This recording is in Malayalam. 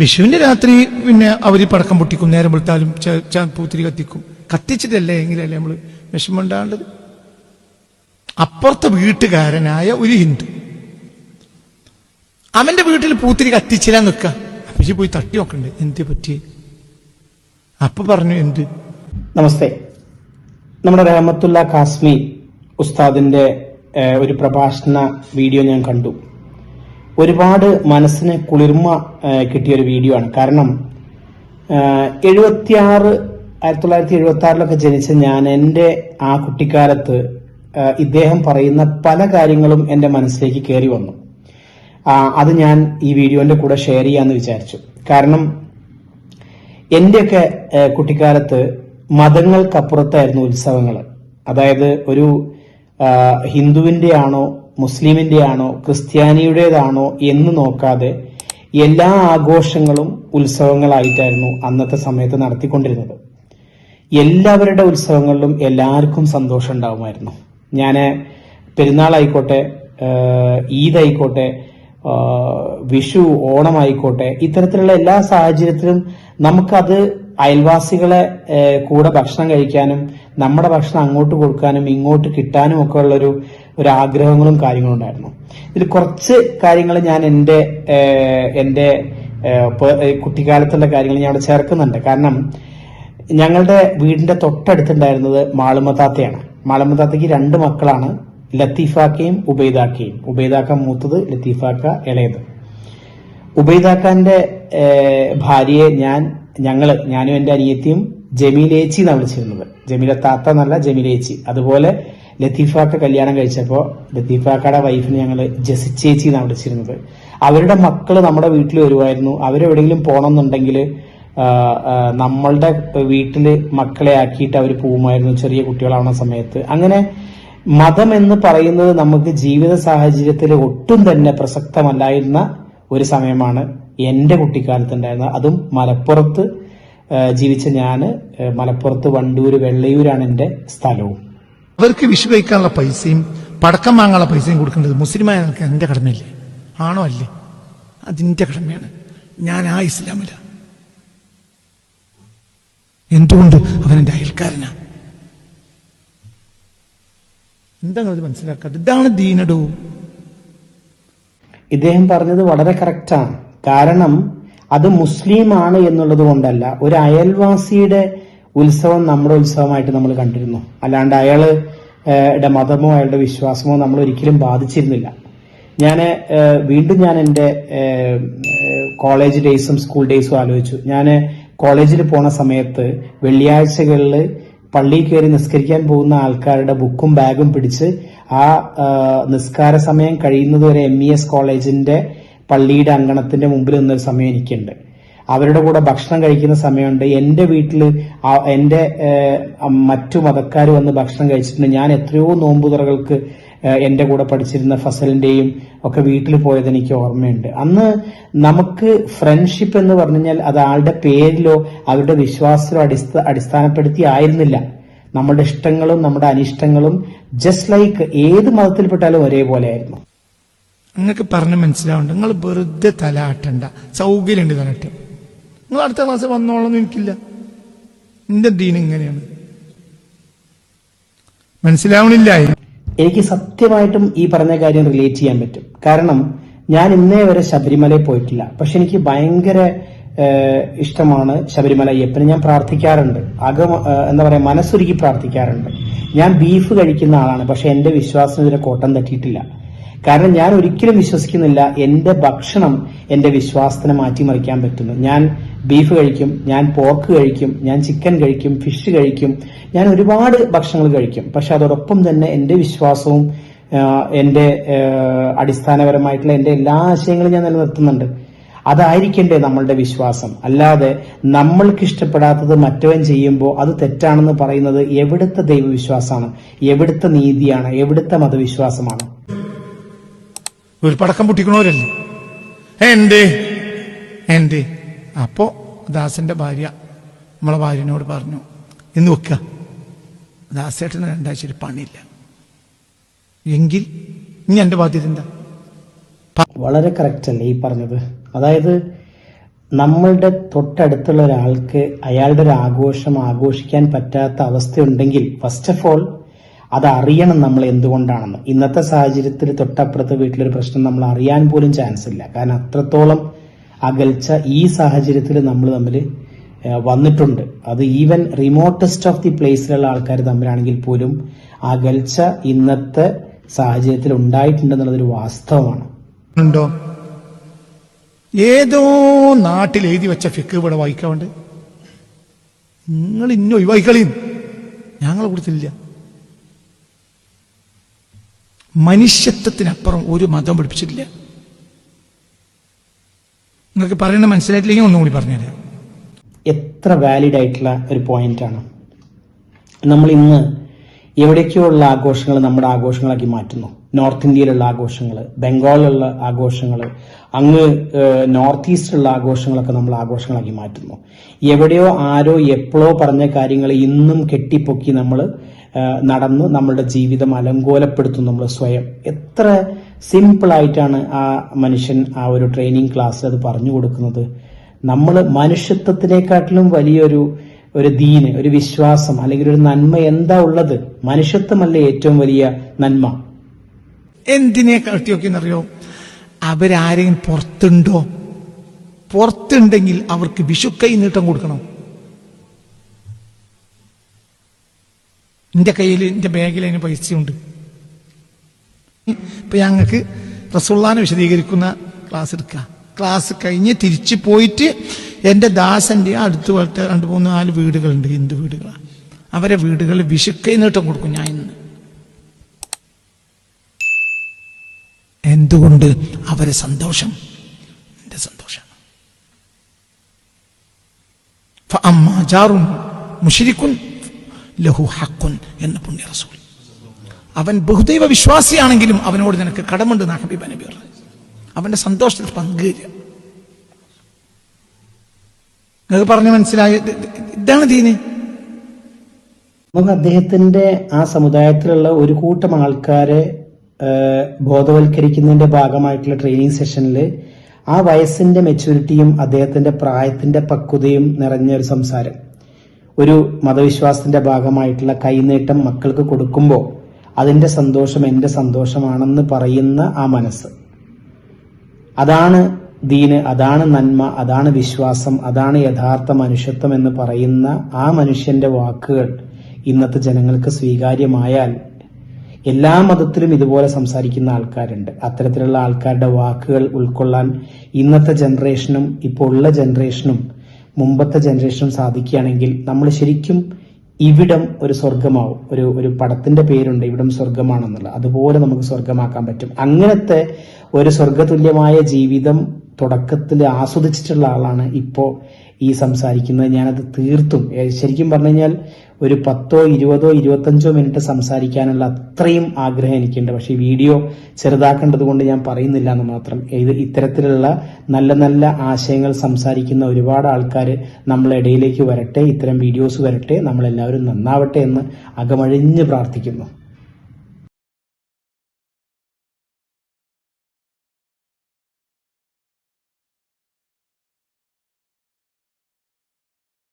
വിഷുവിന്റെ രാത്രി പിന്നെ അവര് പടക്കം പൊട്ടിക്കും, നേരം വെളുത്താലും പൂത്തിരി കത്തിക്കും. കത്തിച്ചിട്ടല്ലേ എങ്കിലല്ലേ നമ്മള് വിഷമുണ്ടാകേണ്ടത്. അപ്പുറത്തെ വീട്ടുകാരനായ ഒരു ഹിന്ദു അവന്റെ വീട്ടിൽ പൂത്തിരി കത്തിച്ചില്ല നിൽക്ക, അപ്പച്ചി പോയി തട്ടി നോക്കണ്ടേ എന്ത് പറ്റി? അപ്പൊ പറഞ്ഞു എന്ത്? നമസ്തേ. നമ്മുടെ റഹ്മത്തുള്ള കാസ്മി ഉസ്താദിന്റെ ഒരു പ്രഭാഷണ വീഡിയോ ഞാൻ കണ്ടു. ഒരുപാട് മനസ്സിന് കുളിർമ കിട്ടിയൊരു വീഡിയോ ആണ്. കാരണം 1976 ജനിച്ച ഞാൻ എൻ്റെ ആ കുട്ടിക്കാലത്ത് ഇദ്ദേഹം പറയുന്ന പല കാര്യങ്ങളും എൻ്റെ മനസ്സിലേക്ക് കയറി വന്നു. അത് ഞാൻ ഈ വീഡിയോന്റെ കൂടെ ഷെയർ ചെയ്യാന്ന് വിചാരിച്ചു. കാരണം എന്റെയൊക്കെ കുട്ടിക്കാലത്ത് മതങ്ങൾക്കപ്പുറത്തായിരുന്നു ഉത്സവങ്ങൾ. അതായത് ഒരു ഹിന്ദുവിന്റെ ആണോ മുസ്ലിമിന്റെ ആണോ ക്രിസ്ത്യാനിയുടേതാണോ എന്ന് നോക്കാതെ എല്ലാ ആഘോഷങ്ങളും ഉത്സവങ്ങളായിട്ടായിരുന്നു അന്നത്തെ സമയത്ത് നടത്തിക്കൊണ്ടിരുന്നത്. എല്ലാവരുടെ ഉത്സവങ്ങളിലും എല്ലാവർക്കും സന്തോഷം ഉണ്ടാവുമായിരുന്നു. ഞാൻ പെരുന്നാളായിക്കോട്ടെ, ഈദ് ആയിക്കോട്ടെ, വിഷു, ഓണമായിക്കോട്ടെ, ഇത്തരത്തിലുള്ള എല്ലാ സാഹചര്യത്തിലും നമുക്കത് അയൽവാസികളെ കൂടെ ഭക്ഷണം കഴിക്കാനും നമ്മുടെ ഭക്ഷണം അങ്ങോട്ട് കൊടുക്കാനും ഇങ്ങോട്ട് കിട്ടാനും ഒക്കെ ഉള്ള ഒരു ആഗ്രഹങ്ങളും കാര്യങ്ങളും ഉണ്ടായിരുന്നു. ഇതിൽ കുറച്ച് കാര്യങ്ങൾ ഞാൻ എൻ്റെ കുട്ടിക്കാലത്തുള്ള കാര്യങ്ങൾ ഞാൻ അവിടെ ചേർക്കുന്നുണ്ട്. കാരണം ഞങ്ങളുടെ വീടിന്റെ തൊട്ടടുത്തുണ്ടായിരുന്നത് മാളുമത്താത്തയാണ്. മാളുമത്താത്തയ്ക്ക് 2 മക്കളാണ്, ലത്തീഫാക്കയും ഉബൈദാക്കയും. ഉബൈദാക്ക മൂത്തത്, ലത്തീഫാക്ക ഇളയത്. ഉബൈദാക്കാന്റെ ഭാര്യയെ ഞാനും എന്റെ അനിയത്തിയും ജമീലേച്ചി എന്നാണ് വിളിച്ചിരുന്നത്. ജമീല താത്ത എന്നല്ല, ജമീലേച്ചി. അതുപോലെ ലത്തീഫാക്ക കല്യാണം കഴിച്ചപ്പോ ലത്തീഫാക്കയുടെ വൈഫിന് ഞങ്ങള് ജസിച്ചേച്ചി എന്നാണ് വിളിച്ചിരുന്നത്. അവരുടെ മക്കള് നമ്മുടെ വീട്ടിൽ വരുമായിരുന്നു. അവരെവിടെയെങ്കിലും പോകണമെന്നുണ്ടെങ്കിൽ നമ്മളുടെ വീട്ടില് മക്കളെ ആക്കിയിട്ട് അവർ പോകുമായിരുന്നു, ചെറിയ കുട്ടികളാവുന്ന സമയത്ത്. അങ്ങനെ മതം എന്ന് പറയുന്നത് നമുക്ക് ജീവിത സാഹചര്യത്തിൽ ഒട്ടും തന്നെ പ്രസക്തമല്ലായിരുന്ന ഒരു സമയമാണ് എന്റെ കുട്ടിക്കാലത്ത് ഉണ്ടായിരുന്നത്. അതും മലപ്പുറത്ത് ജീവിച്ച ഞാന്, മലപ്പുറത്ത് വണ്ടൂര് വെള്ളയൂരാണ് എന്റെ സ്ഥലവും. അവർക്ക് വിഷു കഴിക്കാനുള്ള പൈസയും പടക്കം വാങ്ങാനുള്ള പൈസയും കൊടുക്കേണ്ടത് മുസ്ലിമായ എന്റെ കടമയല്ലേ? ആണോ അല്ലേ? അതിന്റെ കടമയാണ്. ഞാൻ ആ ഇസ്ലാമില. എന്തുകൊണ്ട്? അവനെന്റെ അയൽക്കാരനാ. എന്താണ് അത് മനസ്സിലാക്കാത്തത്? ഇതാണ് ദീനടോ. ഇദ്ദേഹം പറഞ്ഞത് വളരെ കറക്റ്റാണ്. കാരണം അത് മുസ്ലിം ആണ് എന്നുള്ളത് കൊണ്ടല്ല, ഒരു അയൽവാസിയുടെ ഉത്സവം നമ്മുടെ ഉത്സവമായിട്ട് നമ്മൾ കണ്ടിരുന്നു. അല്ലാണ്ട് അയാളുടെ മതമോ അയാളുടെ വിശ്വാസമോ നമ്മൾ ഒരിക്കലും ബാധിച്ചിരുന്നില്ല. വീണ്ടും ഞാൻ എൻ്റെ കോളേജ് ഡേയ്സും സ്കൂൾ ഡേയ്സും ആലോചിച്ചു. ഞാൻ കോളേജിൽ പോണ സമയത്ത് വെള്ളിയാഴ്ചകളിൽ പള്ളിയിൽ കയറി നിസ്കരിക്കാൻ പോകുന്ന ആൾക്കാരുടെ ബുക്കും ബാഗും പിടിച്ച് ആ നിസ്കാര സമയം കഴിയുന്നതുവരെ MES കോളേജിന്റെ പള്ളിയുടെ അങ്കണത്തിന്റെ മുമ്പിൽ നിന്നൊരു സമയം എനിക്കുണ്ട്. അവരുടെ കൂടെ ഭക്ഷണം കഴിക്കുന്ന സമയമുണ്ട്. എന്റെ വീട്ടിൽ എന്റെ മറ്റു മതക്കാർ വന്ന് ഭക്ഷണം കഴിച്ചിട്ടുണ്ട്. ഞാൻ എത്രയോ നോമ്പുതുറകൾക്ക് എന്റെ കൂടെ പഠിച്ചിരുന്ന ഫസലിന്റെയും ഒക്കെ വീട്ടിൽ പോയത് എനിക്ക് ഓർമ്മയുണ്ട്. അന്ന് നമുക്ക് ഫ്രണ്ട്ഷിപ്പ് എന്ന് പറഞ്ഞു കഴിഞ്ഞാൽ അത് ആളുടെ പേരിലോ അവരുടെ വിശ്വാസത്തിലോ അടിസ്ഥാനപ്പെടുത്തി ആയിരുന്നില്ല. നമ്മുടെ ഇഷ്ടങ്ങളും നമ്മുടെ അനിഷ്ടങ്ങളും ജസ്റ്റ് ലൈക്ക് ഏത് മതത്തിൽപ്പെട്ടാലും ഒരേപോലെ ആയിരുന്നു. നിങ്ങൾക്ക് പറഞ്ഞ് മനസ്സിലാവുണ്ട്. നിങ്ങൾ വെറുതെ തലാട്ടണ്ട, സൗകര്യമുണ്ട് തലട്ടെ. നിങ്ങൾ അടുത്ത ക്ലാസ് വന്നോളൊന്നും എനിക്കില്ല. എന്റെ ദീൻ ഇങ്ങനെയാണ്. മനസ്സിലാവണില്ല. എനിക്ക് സത്യമായിട്ടും ഈ പറഞ്ഞ കാര്യം റിലേറ്റ് ചെയ്യാൻ പറ്റും. കാരണം ഞാൻ ഇന്നേ വരെ ശബരിമലയിൽ പോയിട്ടില്ല. പക്ഷെ എനിക്ക് ഭയങ്കര ഇഷ്ടമാണ് ശബരിമല അയ്യപ്പന്. ഞാൻ പ്രാർത്ഥിക്കാറുണ്ട്, എന്താ പറയാ, മനസ്സൊരുക്കി പ്രാർത്ഥിക്കാറുണ്ട്. ഞാൻ ബീഫ് കഴിക്കുന്ന ആളാണ്. പക്ഷെ എന്റെ വിശ്വാസം ഇതിനെ കോട്ടം തട്ടിയിട്ടില്ല. കാരണം ഞാൻ ഒരിക്കലും വിശ്വസിക്കുന്നില്ല എന്റെ ഭക്ഷണം എന്റെ വിശ്വാസത്തിനെ മാറ്റിമറിക്കാൻ പറ്റുന്നു. ഞാൻ ബീഫ് കഴിക്കും, ഞാൻ പോർക്ക് കഴിക്കും, ഞാൻ ചിക്കൻ കഴിക്കും, ഫിഷ് കഴിക്കും, ഞാൻ ഒരുപാട് ഭക്ഷണങ്ങൾ കഴിക്കും. പക്ഷെ അതോടൊപ്പം തന്നെ എന്റെ വിശ്വാസവും എന്റെ അടിസ്ഥാനപരമായിട്ടുള്ള എന്റെ എല്ലാ ആശയങ്ങളും ഞാൻ നിലനിർത്തുന്നുണ്ട്. അതായിരിക്കണ്ടേ നമ്മളുടെ വിശ്വാസം. അല്ലാതെ നമ്മൾക്ക് ഇഷ്ടപ്പെടാത്തത് മറ്റവൻ ചെയ്യുമ്പോൾ അത് തെറ്റാണെന്ന് പറയുന്നത് എവിടുത്തെ ദൈവവിശ്വാസമാണ്, എവിടുത്തെ നീതിയാണ്, എവിടുത്തെ മതവിശ്വാസമാണ്? ഒരു പടക്കം പൊട്ടിക്കണവരല്ലേ എന്തേ? അപ്പോ ദാസന്റെ ഭാര്യ നമ്മളെ ഭാര്യനോട് പറഞ്ഞു, ഇന്ന് വെക്കുക, ദാസേട്ടന് 2 ആഴ്ച പണിയില്ല എങ്കിൽ ഇനി എന്റെ ബാധ്യത എന്താ? വളരെ കറക്റ്റ് അല്ലേ ഈ പറഞ്ഞത്? അതായത് നമ്മളുടെ തൊട്ടടുത്തുള്ള ഒരാൾക്ക് അയാളുടെ ഒരു ആഘോഷം ആഘോഷിക്കാൻ പറ്റാത്ത അവസ്ഥയുണ്ടെങ്കിൽ ഫസ്റ്റ് ഓഫ് ഓൾ അത് അറിയണം നമ്മൾ എന്തുകൊണ്ടാണെന്ന്. ഇന്നത്തെ സാഹചര്യത്തിൽ തൊട്ടപ്പുറത്തെ വീട്ടിലൊരു പ്രശ്നം നമ്മൾ അറിയാൻ പോലും ചാൻസ് ഇല്ല. കാരണം അത്രത്തോളം അകൽച്ച ഈ സാഹചര്യത്തിൽ നമ്മൾ തമ്മിൽ വന്നിട്ടുണ്ട്. അത് ഈവൻ റിമോട്ടസ്റ്റ് ഓഫ് ദി പ്ലേസിലുള്ള ആൾക്കാർ തമ്മിലാണെങ്കിൽ പോലും അകൽച്ച ഇന്നത്തെ സാഹചര്യത്തിൽ ഉണ്ടായിട്ടുണ്ടെന്നുള്ളതൊരു വാസ്തവമാണ്. ഉണ്ടോ? ഏതോ നാട്ടിൽ എഴുതി വെച്ച ഫിക്ക് ഇവിടെ വായിക്കാറുണ്ട്. നിങ്ങൾ ഇന്നോ ഒഴിവായിക്കളിയും ഞങ്ങളെ കൊടുത്തില്ല. മനുഷ്യത്വത്തിനപ്പുറം ഒരു മതം പഠിപ്പിച്ചിട്ടില്ല. നിങ്ങൾക്ക് പറയണ മനസ്സിലായിട്ടില്ലെങ്കിൽ ഒന്നും കൂടി പറഞ്ഞുതരാം. എത്ര വാലിഡ് ആയിട്ടുള്ള ഒരു പോയിന്റാണ്. നമ്മൾ ഇന്ന് എവിടേക്കോ ഉള്ള ആഘോഷങ്ങൾ നമ്മുടെ ആഘോഷങ്ങളാക്കി മാറ്റുന്നു. നോർത്ത് ഇന്ത്യയിലുള്ള ആഘോഷങ്ങൾ, ബംഗാളിലുള്ള ആഘോഷങ്ങൾ, അങ്ങ് നോർത്ത് ഈസ്റ്റിലുള്ള ആഘോഷങ്ങളൊക്കെ നമ്മൾ ആഘോഷങ്ങളാക്കി മാറ്റുന്നു. എവിടെയോ ആരോ എപ്പോഴോ പറഞ്ഞ കാര്യങ്ങൾ ഇന്നും കെട്ടിപ്പൊക്കി നമ്മൾ നടന്ന് നമ്മളുടെ ജീവിതം അലങ്കോലപ്പെടുത്തും നമ്മൾ സ്വയം. എത്ര സിമ്പിളായിട്ടാണ് ആ മനുഷ്യൻ ആ ഒരു ട്രെയിനിങ് ക്ലാസ്സിൽ അത് പറഞ്ഞു കൊടുക്കുന്നത്. നമ്മൾ മനുഷ്യത്വത്തിനെക്കാട്ടിലും വലിയൊരു ദീന്, ഒരു വിശ്വാസം അല്ലെങ്കിൽ ഒരു നന്മ എന്താ ഉള്ളത്? മനുഷ്യത്വമല്ലേ ഏറ്റവും വലിയ നന്മ. എന്തിനെ കാട്ടിയൊക്കെയെന്നറിയോ? അവരാരെയും പുറത്തുണ്ടോ? പുറത്തുണ്ടെങ്കിൽ അവർക്ക് വിഷുക്കൈ നീട്ടം കൊടുക്കണം. എന്റെ കയ്യിൽ, എന്റെ ബാഗിൽ അതിന് പൈസയുണ്ട്. ഇപ്പൊ ഞങ്ങൾക്ക് റസൂലുള്ളാഹിനെ വിശദീകരിക്കുന്ന ക്ലാസ് എടുക്കുക. ക്ലാസ് കഴിഞ്ഞ് തിരിച്ചു പോയിട്ട് എന്റെ ദാസന്റെ അടുത്ത് പോലത്തെ 2-3-4 വീടുകളുണ്ട്, ഹിന്ദു വീടുകളാണ്. അവരെ വീടുകളിൽ വിഷുക്കൈ നീട്ടം കൊടുക്കും ഞാൻ ഇന്ന്. എന്തുകൊണ്ട്? അവരെ സന്തോഷം എന്റെ സന്തോഷമാണ്. ഫഅമ്മാ ജാറുൻ മുശ്രിക്കുൻ ലഹു ഹഖുൻ എന്ന പുണ്യ റസൂൽ. അവൻ ബഹുദൈവ വിശ്വാസിയാണെങ്കിലും അവനോട് നിനക്ക് കടമുണ്ട് എന്നാണ് ഹബീബ് നബി പറഞ്ഞത്. അവന്റെ സന്തോഷത്തിൽ പങ്കുചേരുക. നിങ്ങൾക്ക് പറഞ്ഞ് മനസ്സിലായ ഇതാണ് ദീന്. നമുക്ക് അദ്ദേഹത്തിന്റെ ആ സമുദായത്തിലുള്ള ഒരു കൂട്ടം ആൾക്കാരെ ബോധവൽക്കരിക്കുന്നതിന്റെ ഭാഗമായിട്ടുള്ള ട്രെയിനിങ് സെഷനിൽ ആ വയസ്സിന്റെ മെച്യൂരിറ്റിയും അദ്ദേഹത്തിന്റെ പ്രായത്തിന്റെ പക്വതയും നിറഞ്ഞ ഒരു സംസാരം, ഒരു മതവിശ്വാസത്തിന്റെ ഭാഗമായിട്ടുള്ള കൈനീട്ടം മക്കൾക്ക് കൊടുക്കുമ്പോൾ അതിന്റെ സന്തോഷം എന്റെ സന്തോഷമാണെന്ന് പറയുന്ന ആ മനസ്സ്, അതാണ് ദീന്, അതാണ് നന്മ, അതാണ് വിശ്വാസം, അതാണ് യഥാർത്ഥ മനുഷ്യത്വം എന്ന് പറയുന്ന ആ മനുഷ്യന്റെ വാക്കുകൾ ഇന്നത്തെ ജനങ്ങൾക്ക് സ്വീകാര്യമായാൽ, എല്ലാ മതത്തിലും ഇതുപോലെ സംസാരിക്കുന്ന ആൾക്കാരുണ്ട്. അത്തരത്തിലുള്ള ആൾക്കാരുടെ വാക്കുകൾ ഉൾക്കൊള്ളാൻ ഇന്നത്തെ ജനറേഷനും ഇപ്പോൾ ഉള്ള ജനറേഷനും മുമ്പത്തെ ജനറേഷനും സാധിക്കുകയാണെങ്കിൽ നമ്മൾ ശരിക്കും ഇവിടം ഒരു സ്വർഗമാവും. ഒരു പടത്തിന്റെ പേരുണ്ട്, ഇവിടം സ്വർഗമാണെന്നുള്ള. അതുപോലെ നമുക്ക് സ്വർഗമാക്കാൻ പറ്റും. അങ്ങനത്തെ ഒരു സ്വർഗതുല്യമായ ജീവിതം തുടക്കത്തിൽ ആസ്വദിച്ചിട്ടുള്ള ആളാണ് ഇപ്പോൾ ഈ സംസാരിക്കുന്നത്. ഞാനത് തീർത്തും ശരിക്കും പറഞ്ഞു കഴിഞ്ഞാൽ ഒരു 10, 20, 25 മിനിറ്റ് സംസാരിക്കാനുള്ള അത്രയും ആഗ്രഹം എനിക്കുണ്ട്. പക്ഷെ ഈ വീഡിയോ ചെറുതാക്കേണ്ടത് കൊണ്ട് ഞാൻ പറയുന്നില്ല എന്ന് മാത്രം. ഇത്തരത്തിലുള്ള നല്ല നല്ല ആശയങ്ങൾ സംസാരിക്കുന്ന ഒരുപാട് ആൾക്കാർ നമ്മളെ ഇടയിലേക്ക് വരട്ടെ, ഇത്തരം വീഡിയോസ് വരട്ടെ, നമ്മളെല്ലാവരും നന്നാവട്ടെ എന്ന് അകമഴിഞ്ഞ് പ്രാർത്ഥിക്കുന്നു.